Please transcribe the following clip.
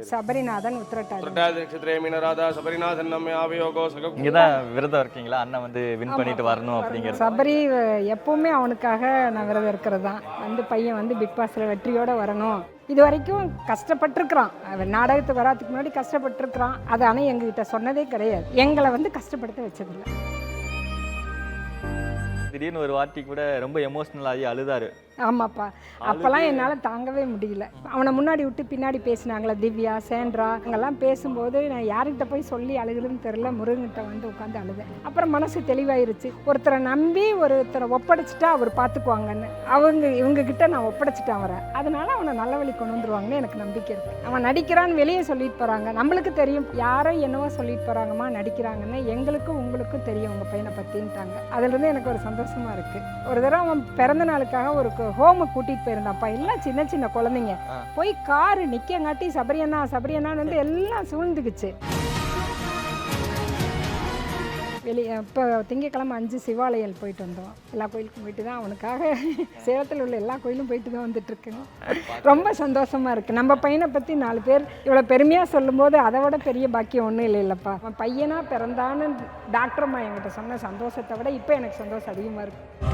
சபரிநாதன் உத்திரட்டாதி. உத்திரட்டாதி நட்சத்திரே மீனராதா சபரிநாதன் நம்ம ஆவியோகோ சக. இங்கே தான் விரதம் இருக்கீங்களா? அண்ணன் வந்து வின் பண்ணிட்டு வரணும் அப்படிங்கிற சபரி எப்பவுமே அவனுக்காக நான் விரதம் இருக்கிறது தான். வந்து பையன் வந்து பிக் பாஸில் வெற்றியோடு வரணும். இது வரைக்கும் கஷ்டப்பட்டுருக்குறான். அவன் நாடகத்துக்கு வராதுக்கு முன்னாடி கஷ்டப்பட்டுருக்குறான். அது ஆனால் எங்ககிட்ட சொன்னதே கிடையாது. எங்களை வந்து கஷ்டப்படுத்த வச்சதில்லை. திடீர்னு ஒரு வார்த்தை கூட ரொம்ப எமோஷ்னல் ஆகி அழுதாரு. ஆமாப்பா, அப்போல்லாம் என்னால் தாங்கவே முடியல. அவனை முன்னாடி விட்டு பின்னாடி பேசினாங்களே திவ்யா, சேண்ட்ரா, அங்கெல்லாம் பேசும்போது நான் யார்கிட்ட போய் சொல்லி அழுகுதுன்னு தெரில. முருகன்கிட்ட வந்து உட்காந்து அழுதேன். அப்புறம் மனசு தெளிவாயிருச்சு. ஒருத்தரை நம்பி ஒருத்தரை ஒப்படைச்சிட்டா அவர் பார்த்துக்குவாங்கன்னு. இவங்ககிட்ட நான் ஒப்படைச்சிட்டேன் அவரை. அதனால அவனை நல்ல வழி கொண்டு வந்துருவாங்கன்னு எனக்கு நம்பிக்கை இருக்குது. அவன் நடிக்கிறான்னு வெளியே சொல்லிட்டு போகிறாங்க, நம்மளுக்கு தெரியும் யாரோ என்னவோ சொல்லிட்டு போகிறாங்கம்மா நடிக்கிறாங்கன்னு. எங்களுக்கும் உங்களுக்கும் தெரியும் உங்கள் பையனை பற்றின்ட்டாங்க. அதுலேருந்து எனக்கு ஒரு சந்தோஷமாக இருக்குது. ஒரு தடவை அவன் பிறந்த நாளுக்காக ஒரு ஹோமு கூட்டிகிட்டு போயிருந்தாப்பா. எல்லாம் சின்ன சின்ன குழந்தைங்க போய் காரு நிற்கங்காட்டி சபரியண்ணான்னு வந்து எல்லாம் சூழ்ந்துக்குச்சு. வெளியே இப்போ திங்கக்கிழமை 5 சிவாலயம் போயிட்டு வந்தோம். எல்லா கோயிலுக்கும் போயிட்டு தான் அவனுக்காக சேலத்தில் உள்ள எல்லா கோயிலும் போயிட்டு தான் வந்துட்டுருக்குங்க. ரொம்ப சந்தோஷமாக இருக்குது. நம்ம பையனை பற்றி 4 பேர் இவ்வளோ பெருமையாக சொல்லும்போது அதை விட பெரிய பாக்கியம் ஒன்றும் இல்லைல்லப்பா. அவன் பையனாக பிறந்தான்னு டாக்டர்மா என்கிட்ட சொன்ன சந்தோஷத்தை விட இப்போ எனக்கு சந்தோஷம் அதிகமாக இருக்குது.